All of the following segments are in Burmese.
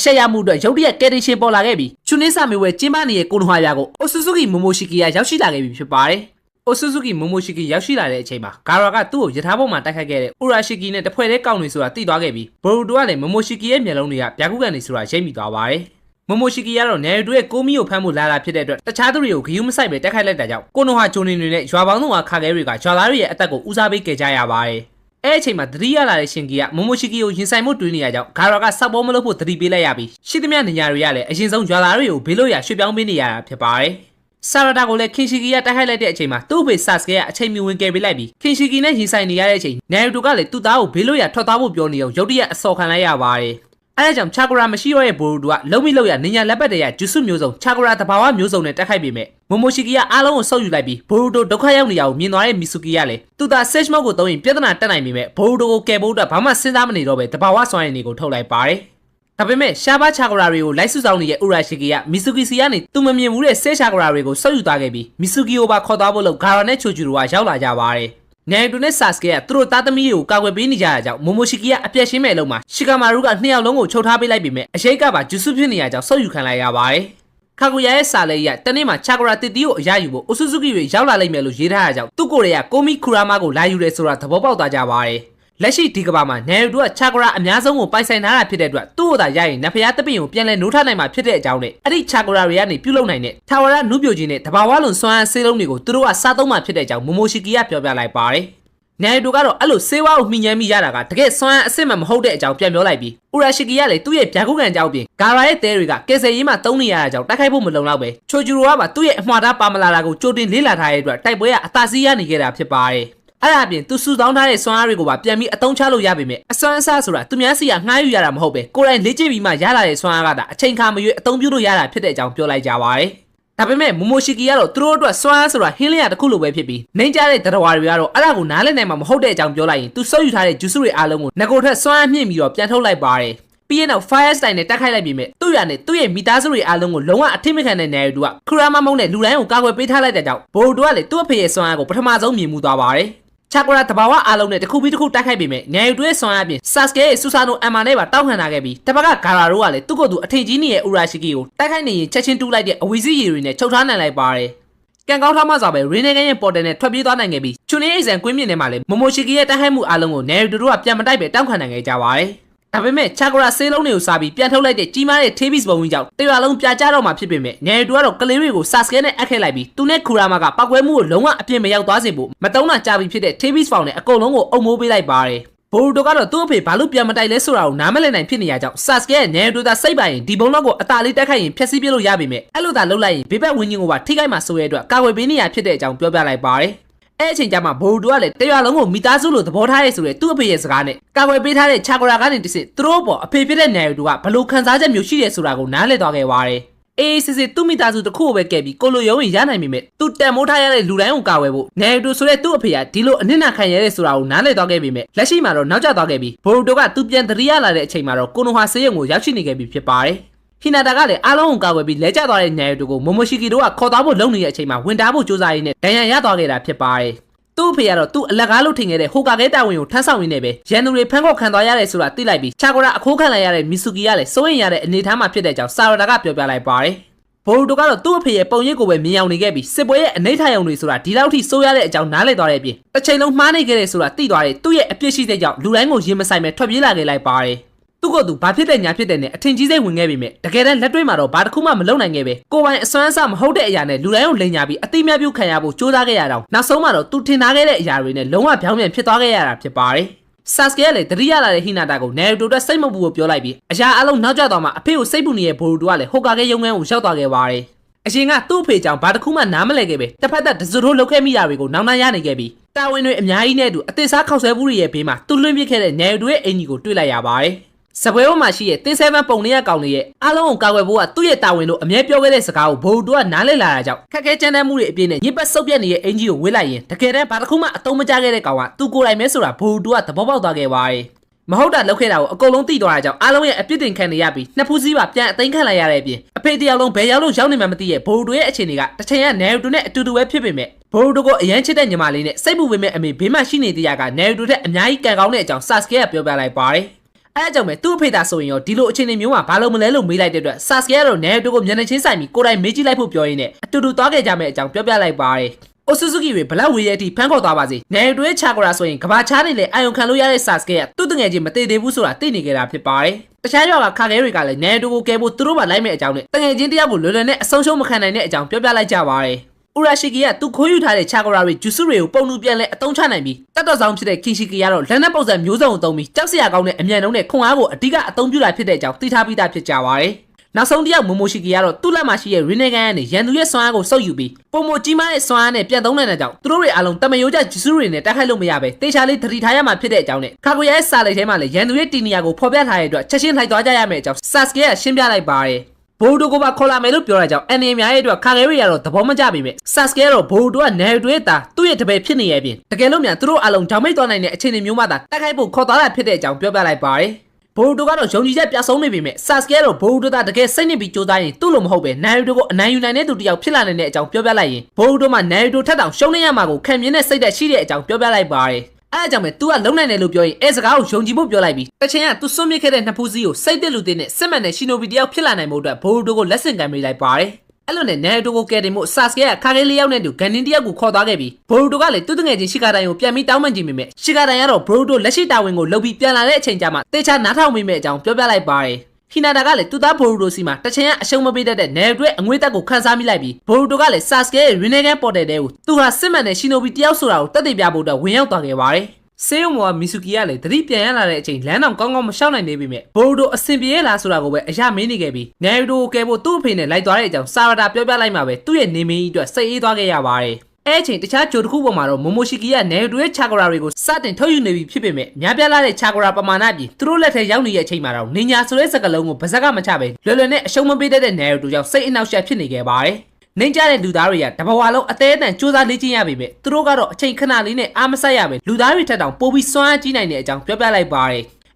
ရှက်ရမှုအတွက်ရုတ်တရက်ကယ်တင်ရှင်ပေါ်လာခဲ့ပြီးချွန်းနေစာမျိုးဝဲကျင်းပနေတဲ့ကိုနွားရကိုအိုဆူဆူကီမိုမိုရှိကီရောက်ရှိလာခဲ့ပြီဖြစ်ပါတယ်။အိုဆူဆူကီမိုမိုရှိကီရောက်ရှိလာတဲ့အချိန်မှာဂါရာကသူ့ကိုယထာပေါ်မှာတိုက်ခိုက်ခဲ့တဲ့ဥရာရှိကီနဲ့တဖွဲ့တဲ့ကောင်းတွေဆိုတာသိသွားခဲ့ပြီးဘော်ရူတိုကလည်းမိုမိုရှိကီရဲ့မျက်လုံးတွေကဗျာကုကန်တွေဆိုတာရိပ်မိသွားပါတယ်။မိုမိုရှိကီကတော့နယ်တူရဲ့ကိုမီကိုဖမ်းဖို့လာတာဖြစ်တဲ့အတွက်တခြားသူတွေကိုဂယုမဆိုင်ပဲတိုက်ခိုက်လိုက်တာကြောင့်ကိုနိုဟာဂျိုနေတွေနဲ့ရွာပေါင်းတို့ကခါခဲတွေကရွာသားတွေရဲ့အသက်ကိုဦးစားပေးကြကြရပါတယ်။အဲ့အချိန်မှာသတိရလာတဲ့ရှင်ကီကမိုမိုရှိကီကိုရင်ဆိုင်မှုတွေးနေရကြောင်းဂါရာကစောက်ပေါ်မလို့ဖို့သတိပေးလိုက်ရပြီးရှိသမျှနေရာတွေကလည်းအရင်ဆုံးရွာသားတွေကိုဘေးလို့ရရွှေ့ပြောင်းပေးနေရတာဖြစ်ပါတယ်။ဆာရတာကိုလည်းခင်ရှိကီကတိုက်ခိုက်လိုက်တဲ့အချိန်မှာသူ့အဖေဆတ်စကေကအချိန်မီဝင်ကယ်ပေးလိုက်ပြီးခင်ရှိကီနဲ့ရင်ဆိုင်နေရတဲ့အချိန်နယ်တူကလည်းသူ့သားကိုဘေးလို့ရထွက်သွားဖို့ပြောနေအောင်ရုတ်တရက်အစော်ခံလိုက်ရပါတယ်။အဲဒါကြောင့်ချာကရာမရှိတော့တဲ့ဘိုရူတူကလုံမိလို့ရနေညာလက်ပတ်တရဂျူဆုမျိုးစုံချာကရာတဘာဝမျိုးစုံနဲ့တက်ခိုက်ပေမဲ့မိုမိုရှိကီကအားလုံးကိုဆုပ်ယူလိုက်ပြီးဘိုရူတိုဒုက္ခရောက်နေရအောင်မြင်သွားတဲ့မီဆူကီကလည်းသူ့သားဆက်ချ်မော့ကိုသုံးရင်ပြဿနာတက်နိုင်ပေမဲ့ဘိုရူတိုကိုကယ်ဖို့အတွက်ဘာမှစဉ်းစားမနေတော့ပဲတဘာဝစွမ်းရည်တွေကိုထုတ်လိုက်ပါတယ်။ဒါပေမဲ့ရှားပါချာကရာတွေကိုလိုက်စုဆောင်နေတဲ့ဥရာရှိကီကမီဆူကီစီကနေသူမမြင်ဘူးတဲ့ဆဲချာကရာတွေကိုဆုပ်ယူသွားခဲ့ပြီးမီဆူကီကိုပါခေါ်သွားဖို့လို့ဂါရာနဲ့ချိုဂျူရိုကရောက်လာကြပါတယ်။နယ်တူနဲ့ဆာစကေကသူတို့သားသမီးတွေကိုကာကွယ်ပေးနေကြတာကြောင့်မိုမိုရှိကီကအပြက်ရှင်းမဲ့လုံးမှာရှီကာမာရူကနှစ်ယောက်လုံးကိုချုပ်ထားပေးလိုက်ပေမဲ့အရှိတ်ကပါဂျူဆုဖြစ်နေရကြောင်းဆုပ်ယူခံလိုက်ရပါတယ်။ခါကူယာရဲ့စာလေးရတနေ့မှာချာကရာတစ်တီကိုအရယူဖို့အိုဆူဆူကီတွေရောက်လာလိမ့်မယ်လို့ရေးထားတာကြောင့်သူ့ကိုယ်တွေကကိုမီခူရာမာကိုလာယူရဲဆိုတာသဘောပေါက်သွားကြပါတယ်။လက်ရှိဒီကဘာမှာနယ်တူကချာကရာအများဆုံးကိုပိုင်ဆိုင်ထားတာဖြစ်တဲ့အတွက်သူ့ကိုသာရရင်နဖျားတပင်ကိုပြန်လဲနိုးထနိုင်မှာဖြစ်တဲ့အကြောင်းနဲ့အဲ့ဒီချာကရာတွေကနေပြုတ်လုံနိုင်တဲ့ထာဝရနုပြိုကြီးနဲ့တဘာဝလွန်စွမ်းအားဆေးလုံးတွေကိုသူတို့ကစားသုံးမှဖြစ်တဲ့အကြောင်းမိုမိုရှိကီကပြောပြလိုက်ပါတယ်။နယ်တူကတော့အဲ့လိုဆေးဝါးကိုမှီညမ်းမိရတာကတကယ်စွမ်းအားအစ်စ်မှမဟုတ်တဲ့အကြောင်းပြန်ပြောလိုက်ပြီးဥရာရှိကီကလည်းသူ့ရဲ့ဗျာကုကန်ကြောင်းပြင်ဂါရာရဲ့တဲတွေကကယ်ဆယ်ရေးမှာတုံးနေရတာကြောင့်တိုက်ခိုက်ဖို့မလုံလောက်ပဲချိုဂျူရိုကပါသူ့ရဲ့အမှားသားပါမလာတာကိုကြိုတင်လေးလာထားတဲ့အတွက်တိုက်ပွဲကအသာစီးရနေခဲ့တာဖြစ်ပါတယ်။အဲ့ဒါအပြင်သူစုဆောင်းထားတဲ့စွမ်းအားတွေကိုပါပြန်ပြီးအသုံးချလို့ရပေမဲ့အစွမ်းအစားဆိုတာသူများစီကငှားယူရတာမဟုတ်ပဲကိုယ်တိုင်လေ့ကျင့်ပြီးမှရလာတဲ့စွမ်းအားကသာအချိန်ခါမရွေးအသုံးပြုလို့ရတာဖြစ်တဲ့အကြောင်းပြောလိုက်ကြပါတယ်။ဒါပေမဲ့မိုမိုရှိကီကတော့သူတို့အတွက်စွမ်းအားဆိုတာဟင်းလျာတစ်ခုလိုပဲဖြစ်ပြီးနှိမ့်ကြတဲ့တရဝါတွေကတော့အဲ့ဒါကိုနားလည်နိုင်မှာမဟုတ်တဲ့အကြောင်းပြောလိုက်ရင်သူဆုပ်ယူထားတဲ့ဂျူဆုတွေအားလုံးကိုငကိုထက်စွမ်းအားမြင့်ပြီးတော့ပြန်ထုတ်လိုက်ပါတယ်။ပြီးရင်တော့ Fire Style နဲ့တက်ခိုက်လိုက်ပြီးမြဲသူ့ရနဲ့သူ့ရဲ့မိသားစုတွေအားလုံးကိုလုံးဝအထိမခံတဲ့နယ်တူကခရမမုံနဲ့လူတိုင်းကိုကာကွယ်ပေးထားလိုက်တဲ့ကြောင့်ဘိုဒူကလည်းသူ့အဖေရဲ့စွမ်းအားကိုပထမဆုံးမြင်မှုသွားပါတယ်။ချာကရာတဘာဝအားလုံးနဲ့တစ်ခုပြီးတစ်ခုတိုက်ခိုက်ပေမဲ့နယ်တူရဲ့စွမ်းအားပြင်ဆာစကေရဲ့ဆူဆာနိုအမ်မာနဲ့ပါတောက်ခံလာခဲ့ပြီးတပတ်ကဂါရာရိုကလည်းသူ့ကိုယ်သူအထင်ကြီးနေတဲ့ဥရာရှိကီကိုတိုက်ခိုက်နေရင်ချက်ချင်းတူးလိုက်တဲ့အဝီစီရီတွေနဲ့ချုပ်ထားနိုင်လိုက်ပါတယ်။ကန်ကောင်းထားမှဆိုပဲရင်းနေကန်ရဲ့ပေါ်တယ်နဲ့ထွက်ပြေးသွားနိုင်ခဲ့ပြီးချွန်နေအိဆန်ကွင်းမြင့်ထဲမှာလည်းမိုမိုရှိကီရဲ့တိုက်ခိုက်မှုအားလုံးကိုနယ်တူတို့ကပြန်မတိုက်ပဲတောက်ခံနိုင်ခဲ့ကြပါတယ်။ဒါပေမဲ့ချာကရာဆေးလုံးတွေကိုစားပြီးပြန်ထုတ်လိုက်တဲ့ကြီးမားတဲ့ထေးဘစ်ဘုံကြီးကြောင့်တရွာလုံးပြကြတော့မှဖြစ်ပေမဲ့နယ်တူကတော့ကလေးတွေကိုဆာစကဲနဲ့အပ်ခဲ့လိုက်ပြီးသူနဲ့ခူရာမာကပောက်ကွဲမှုကိုလုံးဝအပြစ်မရောက်သွားစေဖို့မတုံးတာကြာပြီဖြစ်တဲ့ထေးဘစ်ဖောင်နဲ့အကုန်လုံးကိုအုံမိုးပေးလိုက်ပါတယ်။ဘိုရူတိုကတော့သူ့အဖေဘာလို့ပြန်မတိုက်လဲဆိုတာကိုနားမလည်နိုင်ဖြစ်နေရကြောင်းဆာစကဲရဲ့နယ်တူသာစိတ်ပိုင်ရင်ဒီဘုံတော့ကိုအသာလေးတက်ခိုက်ရင်ဖျက်ဆီးပြလို့ရပေမဲ့အဲ့လိုသာလုပ်လိုက်ရင်ဘေးဘက်ဝင်းကြီးကိုပါထိခိုက်မှာဆိုရတဲ့အတွက်ကာကွယ်ပေးနေရဖြစ်တဲ့အကြောင်းပြောပြလိုက်ပါတယ်။အဲ့အချိန်ကျမှဘိုရူတိုကလည်းတရွာလုံးကိုမိသားစုလိုသဘောထားရဲဆိုတဲ့သူ့အဖေရဲ့စကားနဲ့ကာကွယ်ပေးထားတဲ့ချာကရာကနေတစ်စစ်သူတို့ပေါ်အဖေဖြစ်တဲ့နယ်တူကဘလို့ခံစားချက်မျိုးရှိတယ်ဆိုတာကိုနားလည်သွားခဲ့ပါတယ်။အေးစစ်စစ်သူ့မိသားစုတစ်ခုကိုပဲကဲပြီးကိုလိုရုံးရင်ရနိုင်ပေမဲ့သူတန်မိုးထားရတဲ့လူတိုင်းကိုကာဝယ်ဖို့နယ်တူဆိုတဲ့သူ့အဖေကဒီလိုအနစ်နာခံရတဲ့ဆိုတာကိုနားလည်သွားခဲ့ပေမဲ့လက်ရှိမှာတော့နောက်ကျသွားခဲ့ပြီးဘိုရူတိုကသူပြန်သတိရလာတဲ့အချိန်မှာတော့ကိုနိုဟာဆေးရုံကိုရောက်ရှိနေခဲ့ပြီဖြစ်ပါတယ်။ဟီနာတာကလည်းအားလုံးကိုကာကွယ်ပြီးလဲကျသွားတဲ့နယ်တူကိုမိုမိုရှိကီတို့ကခေါ်သွားဖို့လုပ်နေတဲ့အချိန်မှာဝင်တာဖို့ကြိုးစားရင်းနဲ့ဒဏ်ရာရသွားခဲ့တာဖြစ်ပါတယ်။သူ့အဖေကတော့သူ့အလက်ကားလို့ထင်ခဲ့တဲ့ဟိုကာကဲတာဝန်ကိုထမ်းဆောင်ရင်းနဲ့ပဲရန်သူတွေဖမ်းခေါ်ခံသွားရတယ်ဆိုတာသိလိုက်ပြီးချာကရာအခိုးခံလိုက်ရတဲ့မီဆူကီကလည်းစိုးရင်ရတဲ့အနေအထားမှာဖြစ်တဲ့ကြောင့်ဆာရတာကပြောပြလိုက်ပါတယ်။ဘိုရူတိုကတော့သူ့အဖေရဲ့ပုံရိပ်ကိုပဲမြင်အောင်နေခဲ့ပြီးစစ်ပွဲရဲ့အနိဋ္ဌာယုံတွေဆိုတာဒီလောက်ထိစိုးရတဲ့အကြောင်းနားလည်သွားတဲ့အပြင်တစ်ချိန်လုံးမှားနေခဲ့တဲ့ဆိုတာသိသွားတဲ့သူ့ရဲ့အပြစ်ရှိတဲ့ကြောင့်လူတိုင်းကိုရင်မဆိုင်ပဲထွက်ပြေးလာခဲ့လိုက်ပါတယ်။သူ့ကိုယ်သူဘာဖြစ်တဲ့ညာဖြစ်တဲ့နဲ့အထင်ကြီးစိတ်ဝင်ခဲ့ပြီမဲ့တကယ်တမ်းလက်တွေ့မှာတော့ဘာတစ်ခုမှမလုပ်နိုင်ခဲ့ပဲကိုပိုင်အစွမ်းအစမဟုတ်တဲ့အရာနဲ့လူတိုင်းကိုလိန်ညာပြီးအသိမြတ်ပြုခံရဖို့ကြိုးစားခဲ့ရတော့နောက်ဆုံးမှာတော့သူထင်ထားခဲ့တဲ့အရာတွေနဲ့လုံးဝပြောင်းပြန်ဖြစ်သွားခဲ့ရတာဖြစ်ပါတယ်။ဆာစကေကလည်းတတိယလာတဲ့ဟီနာတာကိုနယ်တူတက်စိတ်မပူကိုပြောလိုက်ပြီးအရာအလုံးနောက်ကျသွားမှအဖေကိုစိတ်ပူနေတဲ့ဘိုရူတိုကလည်းဟိုကာကဲရုံငန်းကိုရောက်သွားခဲ့ပါတယ်။အရှင်ကသူ့အဖေကြောင့်ဘာတစ်ခုမှနားမလည်ခဲ့ပဲတစ်ဖက်သက်ဒဇုထိုးလုပ်ခဲ့မိတာတွေကိုနောက်နှံရနေခဲ့ပြီးတာဝန်တွေအများကြီးနဲ့အတူအသေးစားခောက်ဆွဲမှုတွေရဲ့ဘေးမှာသူ့လွှင့်ပစ်ခဲ့တဲ့နယ်တူရဲ့အင်ကြီးကိုတွေ့လိုက်ရပါတယ်။စပွဲပေါ်မှာရှိတဲ့တင်း7ပုံလေးရကောင်လေးရဲ့အားလုံးကိုကာကွယ်ဖို့ကသူ့ရဲ့တာဝန်လို့အမြဲပြောခဲ့တဲ့စကားကိုဘိုရူတိုကနားလည်လာတာကြောင့်ခက်ခဲကြမ်းတမ်းမှုတွေအပြည့်နဲ့ညစ်ပတ်ဆုပ်ပြက်နေတဲ့အင်ကြီးကိုဝေးလိုက်ရင်တကယ်တမ်းဘာတစ်ခုမှအသုံးမကျခဲ့တဲ့ကောင်ကသူကိုယ်တိုင်ပဲဆိုတာဘိုရူတိုကသဘောပေါက်သွားခဲ့ပါတယ်။မဟုတ်တာလုပ်ခဲ့တာကိုအကုန်လုံးသိသွားတာကြောင့်အားလုံးရဲ့အပြစ်တင်ခံနေရပြီးနှစ်ဖူးစည်းပါပြန်အသိမ်းခံလိုက်ရတဲ့အပြင်အဖေတယောက်လုံးဘယ်ရောက်လို့ရောက်နေမှမသိရဲ့ဘိုရူတိုရဲ့အခြေအနေကတစ်ချိန်ကနယ်တူနဲ့အတူတူပဲဖြစ်ပေမဲ့ဘိုရူတိုကိုအရန်ချစ်တဲ့ညီမလေးနဲ့စိတ်ပူပေမဲ့အမေဘေးမှာရှိနေတဲ့အကနယ်တူထက်အများကြီးကံကောင်းတဲ့အကြောင်းဆာစကေကပြောပြလိုက်ပါတယ်။ အဲကြောင့်ပဲသူ့အဖေသားဆိုရင်ရောဒီလိုအခြေအနေမျိုးမှာဘာလို့မလဲလို့မေးလိုက်တဲ့အတွက်ဆာစကဲကတော့နေတိုကိုမျက်နှာချင်းဆိုင်ပြီးကိုယ်တိုင်မေးကြည့်လိုက်ဖို့ပြောရင်းနဲ့အတူတူသွားခဲ့ကြမယ့်အကြောင်းပြောပြလိုက်ပါတယ်အိုဆူဆူကီတွေဘလောက်ဝေးရဲ့အထိဖမ်းခေါ်သွားပါစေနေတိုရဲ့ချာဂရာဆိုရင်ကဘာချားနေလေအာယုံခံလို့ရတဲ့ဆာစကဲကသူ့တငယ်ချင်းမတည်သေးဘူးဆိုတာသိနေကြတာဖြစ်ပါတယ်တခြားရွာကခါခဲတွေကလည်းနေတိုကိုကဲဖို့သူတို့မှလိုက်မဲ့အကြောင်းနဲ့တငယ်ချင်းတယောက်ကိုလွယ်လွယ်နဲ့အဆုံးရှုံးမခံနိုင်တဲ့အကြောင်းပြောပြလိုက်ကြပါတယ်ဥရာရှိကီကသူခိုးယူထားတဲ့ချာဂရာတွေဂျူဆုတွေကိုပုံလူပြန်လဲအသုံးချနိုင်ပြီးတတ်တော်ဆောင်ဖြစ်တဲ့ခင်ရှိကီကတော့လက်နက်ပုံစံမျိုးစုံအသုံးပြီးကြောက်စရာကောင်းတဲ့အမြန်နှုံးနဲ့ခွန်အားကိုအဓိကအသုံးပြုတာဖြစ်တဲ့အကြောင်းသိထားပြီးသားဖြစ်ကြပါတယ်နောက်ဆုံးတစ်ယောက်မိုမိုရှိကီကတော့သူ့လက်မှာရှိတဲ့ရင်းနေကန်ကနေရန်သူရဲ့ဆွမ်းအားကိုစုပ်ယူပြီးပုံမကြီးမားတဲ့ဆွမ်းအားနဲ့ပြန်သုံးနိုင်တဲ့ကြောင့်သူတို့တွေအားလုံးတမယိုးကျဂျူဆုတွေနဲ့တိုက်ခိုက်လို့မရပဲတေချာလေးသတိထားရမှာဖြစ်တဲ့အကြောင်းနဲ့ခါကိုရဲစာလိုက်ထဲမှာလည်းရန်သူရဲ့တီနီယာကိုဖော်ပြထားတဲ့အတွက်ချက်ချင်းလိုက်သွားကြရမယ့်အကြောင်းဆာစကဲကရှင်းပြလိုက်ပါတယ်ဘိုဒိုကိုပါခေါ်လာမယ်လို့ပြောရကြောင်းအန်နီများရဲ့အတွက်ခါခဲရီကတော့သဘောမကျပေမဲ့ဆာစကဲကတော့ဘိုဒိုကနေတွေးတာသူ့ရဲ့တပည့်ဖြစ်နေရဲ့ပြင်တကယ်လို့များသူတို့အားလုံးဓာမိတ်သွားနိုင်တဲ့အခြေအနေမျိုးမှသာတိုက်ခိုက်ဖို့ခေါ်သွားတာဖြစ်တဲ့အကြောင်းပြောပြလိုက်ပါတယ်ဘိုဒိုကတော့ယုံကြည်ချက်ပြဆုံးနေပေမဲ့ဆာစကဲကတော့ဘိုဒိုကတကယ်စိတ်နစ်ပြီးကြိုးစားရင်သူ့လိုမဟုတ်ပဲနိုင်တိုကိုအနိုင်ယူနိုင်တဲ့သူတယောက်ဖြစ်လာနိုင်တဲ့အကြောင်းပြောပြလိုက်ရင်ဘိုဒိုမှနိုင်တိုထက်တောင်ရှုံးနေရမှာကိုခံမြင်တဲ့စိတ်သက်ရှိတဲ့အကြောင်းပြောပြလိုက်ပါတယ်အဲအကြောင့်ပဲ तू ကလုံနိုင်တယ်လို့ပြောရင်အဲစကားကိုယုံကြည်ဖို့ပြောလိုက်ပြီးတချင်က तू စွန့်မြစ်ခဲ့တဲ့နှစ်ဖူးစည်းကိုစိတ်သက်လူတဲ့နဲ့စစ်မှန်တဲ့ရှင်နိုဘီတယောက်ဖြစ်လာနိုင်မှုအတွက်ဘိုဒိုကိုလက်ဆင့်ကမ်းပေးလိုက်ပါတယ်အဲ့လိုနဲ့နိုင်တိုကိုကယ်တင်မှုဆာစကဲကခါခဲလေးယောက်နဲ့တူဂန်နင်းတယောက်ကိုခေါ်သွားခဲ့ပြီးဘိုဒိုကလည်းသူ့တငယ်ချင်းရှီကာတိုင်ကိုပြန်ပြီးတောင်းပန်ကြည့်မိမယ်ရှီကာတိုင်ကတော့ဘိုဒိုလက်ရှိတာဝန်ကိုလုပ်ပြီးပြန်လာတဲ့အချိန်ကျမှတေချာနားထောင်မိမယ့်အကြောင်းပြောပြလိုက်ပါတယ်ဟီနာတာကလည်းသူ့သားဘိုဒိုစီမှာတချင်ကအရှုံးမပေးတတ်တဲ့နယ်အတွက်အငွေ့တက်ကိုခန်းစားမိလိုက်ပြီးဘိုဒိုကလည်းဆာစကဲရဲ့ရင်းနေကန်ပေါ်တဲ့တဲ့ကိုသူဟာစစ်မှန်တဲ့ရှင်နိုဘီတယောက်ဆိုတာကိုတက်တည်ပြဖို့အတွက်ဝင်ရောက်သွားခဲ့ပါတယ်ဆေးရုံကမီဆူကီကလည်းတတိပြန်ရလာတဲ့အချိန်လမ်းတောင်ကောင်းကောင်းမရှောက်နိုင်သေးပေမဲ့ဘိုဒိုအဆင်ပြေလားဆိုတာကိုပဲအရမင်းနေခဲ့ပြီးနိုင်တိုကိုကဲဖို့သူ့အဖေနဲ့လိုက်သွားတဲ့အကြောင်းစာရတာပြောပြလိုက်မှပဲသူ့ရဲ့နေမင်းကြီးအတွက်စိတ်အေးသွားခဲ့ရပါတယ်အဲ့အချိန်တခြားဂျိုတစ်ခုပေါ်မှာတော့မိုမိုရှိကီကနိုင်တိုရဲ့ချာဂရာတွေကိုစတင်ထုတ်ယူနေပြီဖြစ်ပေမဲ့များပြားလာတဲ့ချာဂရာပမာဏပြီးသူတို့လက်ထဲရောက်နေတဲ့အချိန်မှာတော့နေညာဆိုတဲ့စကားလုံးကိုဗဇက်ကမချပဲလွယ်လွယ်နဲ့အရှုံးမပေးတတ်တဲ့နိုင်တိုကြောင့်စိတ်အနှောက်အယှက်ဖြစ်နေခဲ့ပါတယ်နေကြတဲ့လူသားတွေကတဘဝလုံးအသေးအတန်စူးစမ်းလေ့ကျင့်ရပေမဲ့သူတို့ကတော့အချိန်ခဏလေးနဲ့အားမဆက်ရပဲလူသားတွေထက်တောင်ပိုပြီးစွမ်းအားကြီးနိုင်တဲ့အကြောင်းပြောပြလိုက်ပါတ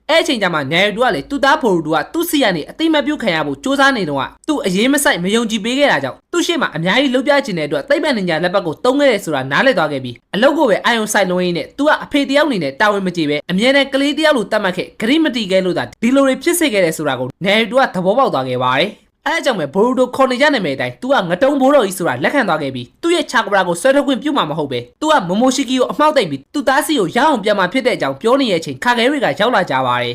ယ်အဲ့အချိန်ကျမှနိုင်တူကလေသူ့သားဖိုရူကသူ့စီကနေအသိမပြုတ်ခံရဖို့စူးစမ်းနေတော့သူ့အရေးမဆိုင်မယုံကြည်ပေးခဲ့တာကြောင့်သူ့ရှေ့မှာအများကြီးလှုပ်ပြချင်တဲ့အတွက်သိပ္ပံဉာဏ်လက်ပတ်ကိုတုံးခဲ့တယ်ဆိုတာနားလည်သွားခဲ့ပြီးအလုပ်ကိုပဲအာယုံဆိုင်လုံးရင်းနဲ့သူကအဖေတယောက်အနေနဲ့တာဝန်မကျေပဲအမြဲတမ်းကလေးတယောက်လိုတတ်မှတ်ခဲ့ဂရိမတီခဲ့လို့သာဒီလိုတွေဖြစ်စေခဲ့တယ်ဆိုတာကိုနိုင်တူကသဘောပေါက်သွားခဲ့ပါတယ်အဲအကြောင်းပဲဘိုဒိုခေါ်နေကြနိုင်မယ့်အတိုင်း तू ကငတုံဘိုးတော်ကြီးဆိုတာလက်ခံသွားခဲ့ပြီးသူ့ရဲ့ချာကဘရာကိုဆွဲထုတ်ခွင့်ပြုမှာမဟုတ်ပဲ तू ကမိုမိုရှိကီကိုအမှောက်သိမ့်ပြီးသူ့သားစီကိုရအောင်ပြန်มาဖြစ်တဲ့အကြောင်းပြောနေတဲ့အချိန်ခါခဲတွေကရောက်လာကြပါတယ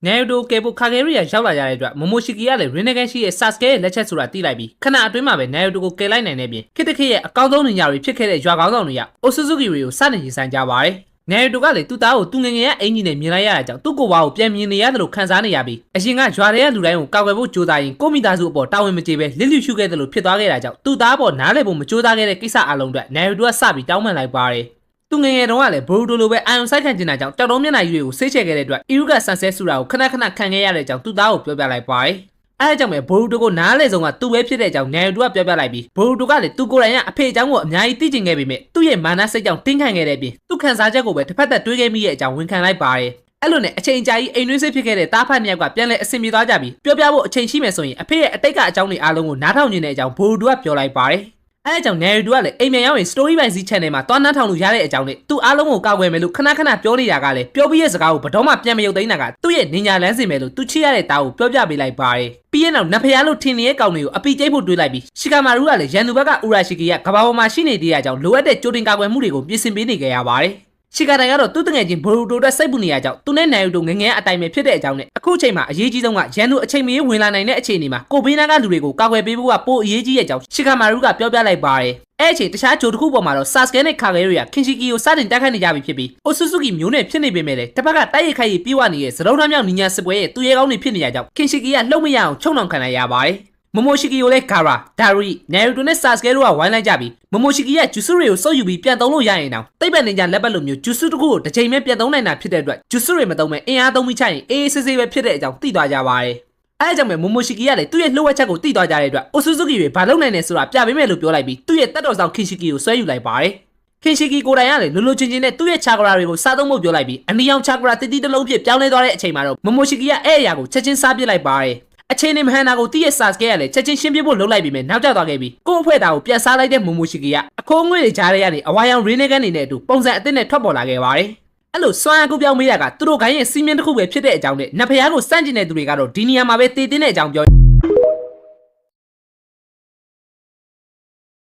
်နိုင်တိုကဲဖို့ခါခဲတွေကရောက်လာကြတဲ့အတွက်မိုမိုရှိကီကလည်းရင်းနေကန်ရှိရဲ့ဆာစကဲရဲ့လက်ချက်ဆိုတာသိလိုက်ပြီးခဏအတွင်းမှာပဲနိုင်တိုကိုကယ်လိုက်နိုင်တဲ့ပြင်ခိတခေရဲ့အကောင်းဆုံးနေရာတွေဖြစ်ခဲ့တဲ့ရွာကောင်းဆောင်တွေကအိုဆူဆူကီတွေကိုစတင်ရင်ဆိုင်ကြပါတယ်နိုင်တိုကလည်းသူ့သားကိုသူငငယ်ရဲ့အင်ဂျင်နဲ့မြင်လိုက်ရတဲ့ကြောင့်သူ့ကိုယ်ဝါကိုပြန်မြင်နေရတယ်လို့ခံစားနေရပြီးအရင်ကရွာတွေကလူတိုင်းကိုကောက်ွယ်ဖို့ကြိုးစားရင်ကိုမိသားစုအပေါ်တာဝန်မကျေပဲလစ်လျူရှုခဲ့တယ်လို့ဖြစ်သွားခဲ့တာကြောင့်သူ့သားပေါ်နားလည်ဖို့မကြိုးစားခဲ့တဲ့ကိစ္စအလုံးအတွက်နိုင်တိုကစပြီးတောင်းပန်လိုက်ပါတယ်သူငငယ်တုန်းကလည်းဘိုဒိုလိုပဲအာယုံဆိုင်ခံကျင်တာကြောင့်တောက်တုံးမျက်နှာကြီးတွေကိုဆေးချခဲ့တဲ့အတွက်အီရူကဆန်ဆဲဆူတာကိုခဏခဏခံခဲ့ရတဲ့အကြောင်းသူ့သားကိုပြောပြလိုက်ပါတယ်အဲအကြောင်းပဲဘိုဒိုကိုနားလေဆုံးကသူ့ပဲဖြစ်တဲ့အကြောင်းနိုင်တိုကပြောပြလိုက်ပြီးဘိုဒိုကလည်းသူကိုယ်တိုင်ကအဖေအကြောင်းကိုအများကြီးသိကျင်ခဲ့ပေမဲ့သူ့ရဲ့မာနစိတ်ကြောင့်တင်းခံခဲ့တဲ့ပြင်သူ့ခံစားချက်ကိုပဲတစ်ဖက်သက်တွေးခဲ့မိတဲ့အကြောင်းဝန်ခံလိုက်ပါတယ်အဲ့လိုနဲ့အချိန်ကြာကြီးအိမ်တွင်းစစ်ဖြစ်ခဲ့တဲ့တားဖတ်နှစ်ယောက်ကပြန်လဲအဆင်ပြေသွားကြပြီးပြောပြဖို့အချိန်ရှိမယ်ဆိုရင်အဖေရဲ့အတိတ်ကအကြောင်းတွေအားလုံးကိုနားထောင်နေတဲ့အကြောင်းဘိုဒိုကပြောလိုက်ပါတယ်အဲအကြောင်းနိုင်တိုကလည်းအိမ်မြန်ရောက်ရင် story by Z channel မှာတွားနားထောင်လို့ရတဲ့အကြောင်းနဲ့သူ့အားလုံးကိုကောက်ွယ်မယ်လို့ခဏခဏပြောနေတာကလည်းပြောပြီးရဲ့စကားကိုဘတော်မှပြန်မယုတ်သိမ်းတာကသူ့ရဲ့နေညာလန်းစင်မယ်လို့သူချစ်ရတဲ့တားကိုပြောပြပေးလိုက်ပါတယ်ပြီးရင်တော့နဖျားလို့ထင်နေတဲ့ကောင်တွေကိုအပိကျိတ်ဖို့တွေးလိုက်ပြီးရှီကာမာရူကလည်းရန်သူဘက်ကဥရာရှိကီကကဘာပေါ်မှာရှိနေတဲ့အကြောင်းလိုအပ်တဲ့ကြိုတင်ကာကွယ်မှုတွေကိုပြင်ဆင်ပေးနေကြရပါတယ်ရှီကာတိုင်ကတော့သူ့တငယ်ချင်းဘိုရူတိုတက်စိတ်ပူနေရကြောင်းသူနဲ့နိုင်ယူတိုငငယ်အတိုင်းပဲဖြစ်တဲ့အကြောင်းနဲ့အခုချိန်မှာအရေးကြီးဆုံးကရန်သူအချိန်မီဝင်လာနိုင်တဲ့အခြေအနေမှာကိုဘေးနားကလူတွေကိုကာကွယ်ပေးဖို့ကပိုအရေးကြီးတဲ့အကြောင်းရှီကာမာရူကပြောပြလိုက်ပါတယ်အဲ့အချိန်တခြားဂျိုတစ်ခုပေါ်မှာတော့ဆာစကဲနဲ့ခါခဲတွေကခင်ရှိကီကိုစတင်တိုက်ခိုက်နေကြပြီဖြစ်ပြီးအိုဆူဆူကီမျိုးနဲ့ဖြစ်နေပေမဲ့လည်းတစ်ဖက်ကတိုက်ရိုက်ခိုက်ရေးပြေးဝနေတဲ့စရုံးနှမြောက်နီညာစစ်ပွဲရဲ့သူရဲကောင်းတွေဖြစ်နေကြကြောင်းခင်ရှိကီကလှုပ်မရအောင်ချုံနှောင်ခံလိုက်ရပါတယ်မိုမိုရှိကီကိုလည်းဂါရာဒါရီနေရူတိုနဲ့ဆာစကဲတို့ကဝိုင်းလိုက်ကြပြီးမိုမိုရှိကီကဂျူဆုတွေကိုစုပ်ယူပြီးပြန်သုံးလို့ရရင်တောင်သိပ္ပံninjaလက်ပတ်လိုမျိုးဂျူဆုတစ်ခုကိုတစ်ချိန်ပဲပြန်သုံးနိုင်တာဖြစ်တဲ့အတွက်ဂျူဆုတွေမသုံးမဲ့အင်အားသုံးပြီးချရင်အေးဆေးဆေးပဲဖြစ်တဲ့အကြောင်းသိသွားကြပါတယ်အဲအကြောင်းပဲမိုမိုရှိကီကလည်းသူ့ရဲ့လှုပ်ဝက်ချက်ကိုသိသွားကြတဲ့အတွက်အိုဆူဆူကီတွေဘာလုပ်နိုင်လဲဆိုတာပြပေးမယ်လို့ပြောလိုက်ပြီးသူ့ရဲ့တက်တော်ဆောင်ခင်ရှိကီကိုဆွဲယူလိုက်ပါတယ်ခင်ရှိကီကိုယ်တိုင်ကလည်းလိုလိုချင်းချင်းနဲ့သူ့ရဲ့ချာကရာတွေကိုစားသုံးဖို့ပြောလိုက်ပြီးအနီရောင်ချာကရာတိတိတစ်လုံးဖြစ်ပြောင်းလဲသွားတဲ့အချိန်မှာတော့မိုမိုရှိကီကအဲ့အရာကိုချက်ချင်းစားပစ်လိုက်ပါတယ်အချိန်နဲ့မဟန်တာကိုတိရဲ့ဆာစကဲကလည်းချက်ချင်းရှင်းပြဖို့လုပ်လိုက်ပြီးမယ်နောက်ကျသွားခဲ့ပြီးကို့အဖွဲ့သားကိုပြန်စားလိုက်တဲ့မိုမိုရှိကီကအခိုးငွေတွေကြားထဲကနေအဝါရောင်ရင်းနေကန်နေတဲ့အတူပုံစံအသစ်နဲ့ထွက်ပေါ်လာခဲ့ပါတယ် အဲ့လိုစွမ်းအားကူပြောင်းမေးတာကသူတို့ခိုင်းရင်စီးမင်းတစ်ခုပဲဖြစ်တဲ့အကြောင်းနဲ့နတ်ဖျားကိုစန့်ကျင်တဲ့သူတွေကတော့ဒီနေရာမှာပဲတည်တင်းတဲ့အကြောင်းပြော